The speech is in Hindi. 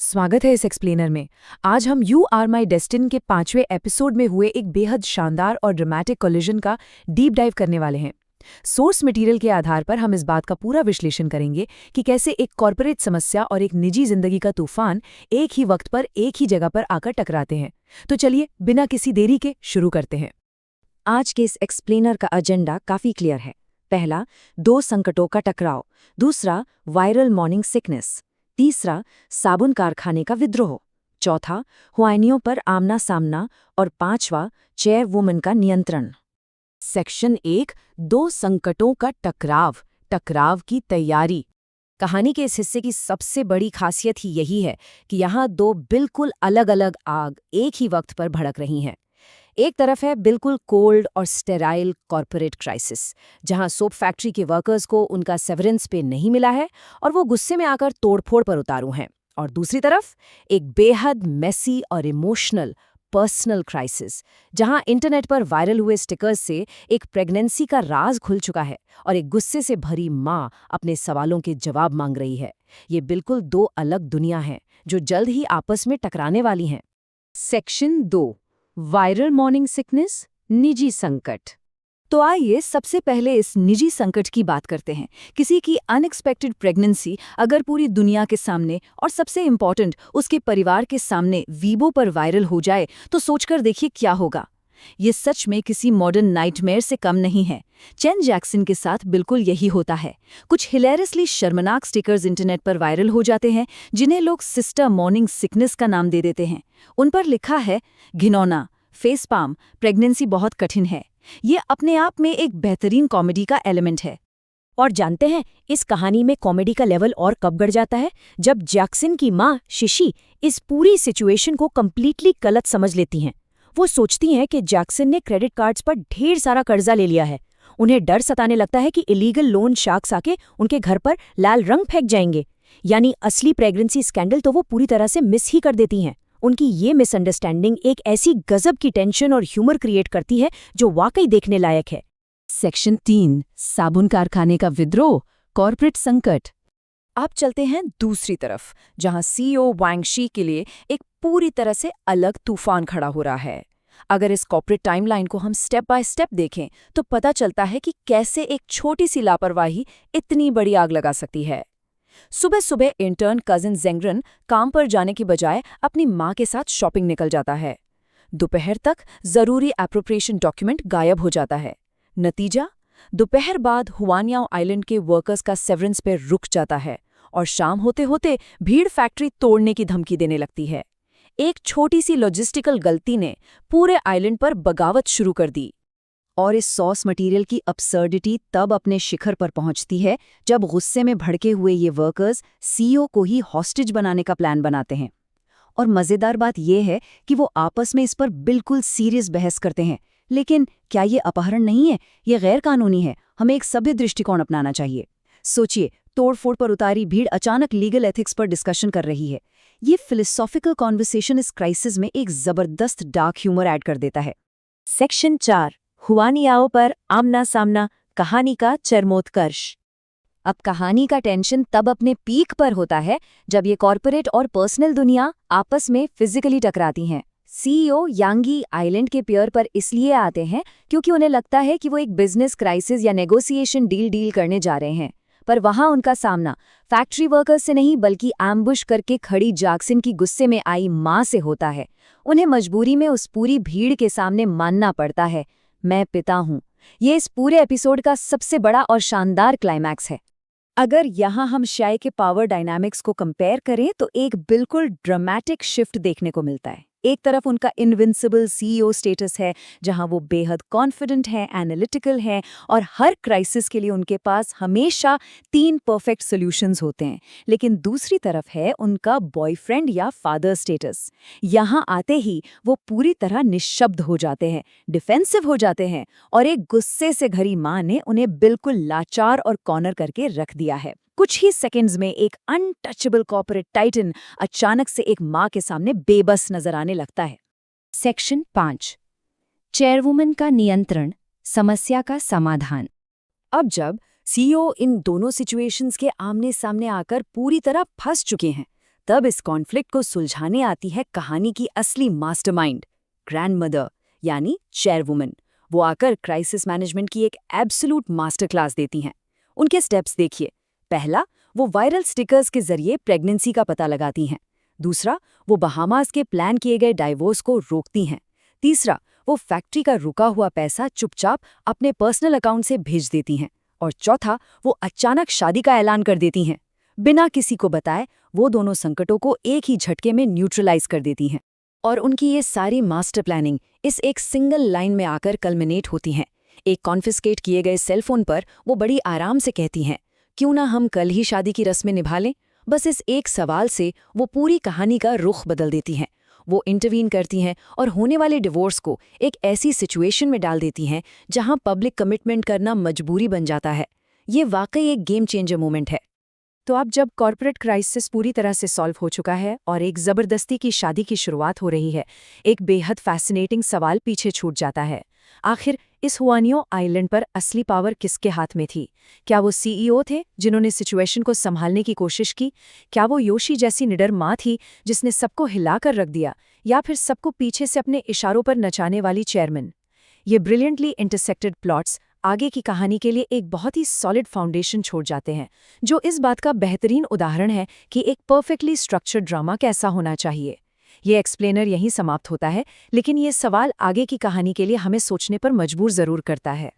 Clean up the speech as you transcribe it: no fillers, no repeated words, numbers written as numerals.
स्वागत है इस एक्सप्लेनर में। आज हम यू आर माई डेस्टिन के 5वें एपिसोड में हुए एक बेहद शानदार और ड्रामेटिक कोलिजन का डीप डाइव करने वाले हैं। सोर्स मटेरियल के आधार पर हम इस बात का पूरा विश्लेषण करेंगे कि कैसे एक कॉर्पोरेट समस्या और एक निजी जिंदगी का तूफान एक ही वक्त पर एक ही जगह पर आकर टकराते हैं। तो चलिए बिना किसी देरी के शुरू करते हैं। आज के इस एक्सप्लेनर का एजेंडा काफी क्लियर है। पहला, दो संकटों का टकराव। दूसरा, वायरल मॉर्निंग सिकनेस। तीसरा, साबुन कारखाने का विद्रोह। चौथा, हुआइनियों पर आमना सामना। और पांचवा, चेयरवुमन का नियंत्रण। सेक्शन 1, दो संकटों का टकराव, टकराव की तैयारी। कहानी के इस हिस्से की सबसे बड़ी खासियत ही यही है कि यहाँ दो बिल्कुल अलग अलग आग एक ही वक्त पर भड़क रही हैं। एक तरफ है बिल्कुल कोल्ड और स्टेराइल कॉर्पोरेट क्राइसिस, जहां सोप फैक्ट्री के वर्कर्स को उनका सेवरेंस पे नहीं मिला है और वो गुस्से में आकर तोड़फोड़ पर उतारू हैं। और दूसरी तरफ एक बेहद मेसी और इमोशनल पर्सनल क्राइसिस, जहां इंटरनेट पर वायरल हुए स्टिकर्स से एक प्रेगनेंसी का राज खुल चुका है और एक गुस्से से भरी माँ अपने सवालों के जवाब मांग रही है। ये बिल्कुल दो अलग दुनिया हैं जो जल्द ही आपस में टकराने वाली हैं। सेक्शन 2, वायरल मॉर्निंग सिकनेस, निजी संकट। तो आइए सबसे पहले इस निजी संकट की बात करते हैं। किसी की अनएक्सपेक्टेड प्रेगनेंसी अगर पूरी दुनिया के सामने और सबसे इम्पॉर्टेंट उसके परिवार के सामने वीबो पर वायरल हो जाए तो सोचकर देखिए क्या होगा। ये सच में किसी मॉडर्न नाइटमेयर से कम नहीं है। चेन जैक्सन के साथ बिल्कुल यही होता है। कुछ हिलेरियसली शर्मनाक स्टिकर्स इंटरनेट पर वायरल हो जाते हैं जिन्हें लोग सिस्टर मॉर्निंग सिकनेस का नाम दे देते हैं। उन पर लिखा है, घिनौना, फेस पाम, प्रेगनेंसी बहुत कठिन है। ये अपने आप में एक बेहतरीन कॉमेडी का एलिमेंट है। और जानते हैं इस कहानी में कॉमेडी का लेवल और कब बढ़ जाता है, जब जैक्सन की माँ शिशी इस पूरी सिचुएशन को कंप्लीटली गलत समझ लेती हैं। वो सोचती हैं कि जैक्सन ने क्रेडिट कार्ड्स पर ढेर सारा कर्जा ले लिया है। उन्हें डर सताने लगता है कि इलीगल लोन शार्क्स आके उनके घर पर लाल रंग फेंक जाएंगे। यानी असली प्रेगनेंसी स्कैंडल तो वो पूरी तरह से मिस ही कर देती हैं। उनकी ये मिसअंडरस्टैंडिंग एक ऐसी गजब की टेंशन और ह्यूमर क्रिएट करती है जो वाकई देखने लायक है। सेक्शन 3, साबुन कारखाने का विद्रोह, कॉर्पोरेट संकट। अब चलते हैं दूसरी तरफ, जहां सीईओ वांग शी के लिए एक पूरी तरह से अलग तूफान खड़ा हो रहा है। अगर इस कॉर्पोरेट टाइमलाइन को हम स्टेप बाय स्टेप देखें तो पता चलता है कि कैसे एक छोटी सी लापरवाही इतनी बड़ी आग लगा सकती है। सुबह सुबह इंटर्न कजिन जेंगरन काम पर जाने की बजाय अपनी माँ के साथ शॉपिंग निकल जाता है। दोपहर तक जरूरी एप्रोप्रिएशन डॉक्यूमेंट गायब हो जाता है। नतीजा, दोपहर बाद हुआनियाओ आइलैंड के वर्कर्स का सेवरेंस पे रुक जाता है और शाम होते होते भीड़ फैक्ट्री तोड़ने की धमकी देने लगती है। एक छोटी सी लॉजिस्टिकल गलती ने पूरे आइलैंड पर बगावत शुरू कर दी। और इस सॉस मटेरियल की अपसर्डिटी तब अपने शिखर पर पहुंचती है जब गुस्से में भड़के हुए ये वर्कर्स सीईओ को ही हॉस्टेज बनाने का प्लान बनाते हैं। और मज़ेदार बात यह है कि वो आपस में इस पर बिल्कुल सीरियस बहस करते हैं। लेकिन क्या ये अपहरण नहीं है, ये गैर कानूनी है। हमें एक सभ्य दृष्टिकोण अपनाना चाहिए। सोचिए, तोड़फोड़ पर उतारी भीड़ अचानक लीगल एथिक्स पर डिस्कशन कर रही है। ये फिलोसॉफिकल कॉन्वर्सेशन इस क्राइसिस में एक जबरदस्त डार्क ह्यूमर ऐड कर देता है। सेक्शन 4, हुआनियाओ पर आमना सामना, कहानी का चरमोत्कर्ष। अब कहानी का टेंशन तब अपने पीक पर होता है जब ये कॉर्पोरेट और पर्सनल दुनिया आपस में फिजिकली टकराती हैं। सीईओ यांगी आइलैंड के पियर पर इसलिए आते हैं क्योंकि उन्हें लगता है कि वो एक बिजनेस क्राइसिस या नेगोशिएशन डील करने जा रहे हैं। पर वहां उनका सामना फैक्ट्री वर्कर्स से नहीं बल्कि एम्बुश करके खड़ी जैक्सन की गुस्से में आई माँ से होता है। उन्हें मजबूरी में उस पूरी भीड़ के सामने मानना पड़ता है, मैं पिता हूं। ये इस पूरे एपिसोड का सबसे बड़ा और शानदार क्लाइमैक्स है। अगर यहाँ हम शाय के पावर डायनामिक्स को कंपेयर करें तो एक बिल्कुल ड्रामेटिक शिफ्ट देखने को मिलता है। एक तरफ उनका इनविंसिबल सीईओ स्टेटस है, जहां वो बेहद कॉन्फिडेंट हैं, एनालिटिकल हैं और हर क्राइसिस के लिए उनके पास हमेशा 3 परफेक्ट सॉल्यूशंस होते हैं। लेकिन दूसरी तरफ है उनका बॉयफ्रेंड या फादर स्टेटस। यहाँ आते ही वो पूरी तरह निशब्द हो जाते हैं, डिफेंसिव हो जाते हैं और एक गुस्से से घरी माँ ने उन्हें बिल्कुल लाचार और कॉर्नर करके रख दिया है। कुछ ही सेकंड्स में एक अनटचेबल कॉर्पोरेट टाइटन अचानक से एक माँ के सामने बेबस नजर आने लगता है। सेक्शन 5, चेयरवुमन का नियंत्रण, समस्या का समाधान। अब जब सीईओ इन दोनों सिचुएशंस के आमने सामने आकर पूरी तरह फंस चुके हैं, तब इस कॉन्फ्लिक्ट को सुलझाने आती है कहानी की असली मास्टरमाइंड, ग्रैंडमदर यानी चेयरवुमन। वो आकर क्राइसिस मैनेजमेंट की एक एब्सोल्यूट मास्टर क्लास देती हैं। उनके स्टेप्स देखिए। पहला, वो वायरल स्टिकर्स के जरिए प्रेगनेंसी का पता लगाती हैं। दूसरा, वो बहामास के प्लान किए गए डाइवोर्स को रोकती हैं। तीसरा, वो फैक्ट्री का रुका हुआ पैसा चुपचाप अपने पर्सनल अकाउंट से भेज देती हैं। और चौथा, वो अचानक शादी का ऐलान कर देती हैं। बिना किसी को बताए वो दोनों संकटों को एक ही झटके में न्यूट्रलाइज कर देती हैं। और उनकी ये सारी मास्टर प्लानिंग इस एक सिंगल लाइन में आकर कल्मिनेट होती हैं। एक कॉन्फिस्केट किए गए सेलफोन पर वो बड़ी आराम से कहती हैं, क्यों ना हम कल ही शादी की रस्में निभा लें। बस इस एक सवाल से वो पूरी कहानी का रुख बदल देती हैं। वो इंटरवीन करती हैं और होने वाले डिवोर्स को एक ऐसी सिचुएशन में डाल देती हैं जहां पब्लिक कमिटमेंट करना मजबूरी बन जाता है। ये वाकई एक गेम चेंजर मोमेंट है। तो अब जब कॉर्पोरेट क्राइसिस पूरी तरह से सॉल्व हो चुका है और एक ज़बरदस्ती की शादी की शुरुआत हो रही है, एक बेहद फैसिनेटिंग सवाल पीछे छूट जाता है। आखिर इस हुआनियो आइलैंड पर असली पावर किसके हाथ में थी? क्या वो सीईओ थे जिन्होंने सिचुएशन को संभालने की कोशिश की? क्या वो योशी जैसी निडर माँ थी जिसने सबको हिलाकर रख दिया? या फिर सबको पीछे से अपने इशारों पर नचाने वाली चेयरमैन? ये ब्रिलियंटली इंटरसेक्टेड प्लॉट्स आगे की कहानी के लिए एक बहुत ही सॉलिड फाउंडेशन छोड़ जाते हैं, जो इस बात का बेहतरीन उदाहरण है कि एक परफेक्टली स्ट्रक्चर्ड ड्रामा कैसा होना चाहिए। ये एक्सप्लेनर यहीं समाप्त होता है, लेकिन ये सवाल आगे की कहानी के लिए हमें सोचने पर मजबूर जरूर करता है।